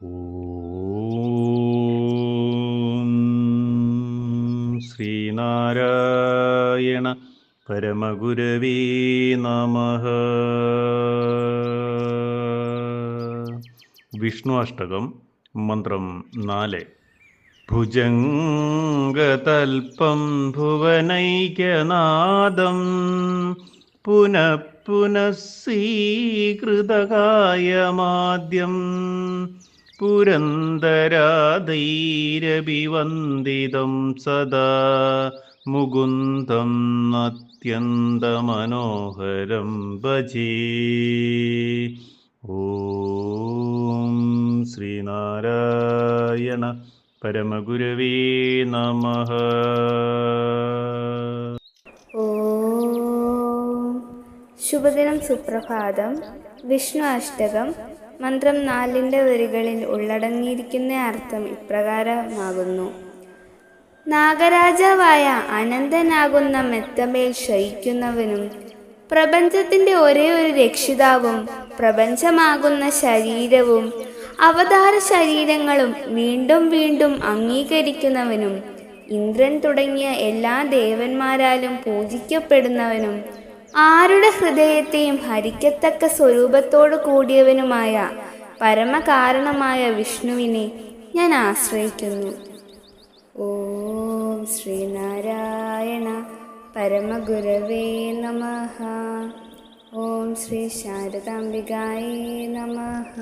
ഓം ശ്രീനാരായണ പരമഗുരവേ നമഃ. വിഷ്ണു അഷ്ടകം മന്ത്രം 4. ഭുജംഗതൽപം ഭുവനൈക്യനാദം പുനഃ പുനഃ സ്വീകൃതകായമാദ്യം പുരന്ദരാദൈരഭിവന്ദിതം സദാ മുകുന്ദം അത്യന്തമനോഹരം ഭജേ. ഓം ശ്രീനാരായണ പരമഗുരവേ നമഃ. ശുഭദിനം, സുപ്രഭാതം. വിഷ്ണു അഷ്ടകം മന്ത്രം 4 വരികളിൽ ഉള്ളടങ്ങിയിരിക്കുന്ന അർത്ഥം ഇപ്രകാരമാകുന്നു. നാഗരാജാവായ അനന്തനാകുന്ന മെത്തമേൽ ശയിക്കുന്നവനും പ്രപഞ്ചത്തിന്റെ ഒരേ ഒരു രക്ഷിതാവും പ്രപഞ്ചമാകുന്ന ശരീരവും അവതാര ശരീരങ്ങളും വീണ്ടും വീണ്ടും അംഗീകരിക്കുന്നവനും ഇന്ദ്രൻ തുടങ്ങിയ എല്ലാ ദേവന്മാരാലും പൂജിക്കപ്പെടുന്നവനും ആരുടെ ഹൃദയത്തെയും ഹരിക്കത്തക്ക സ്വരൂപത്തോടു കൂടിയവനുമായ പരമകാരണമായ വിഷ്ണുവിനെ ഞാൻ ആശ്രയിക്കുന്നു. ഓം ശ്രീനാരായണ പരമഗുരവേ നമഃ. ഓം ശ്രീ ശാരദാംബികായേ നമഃ.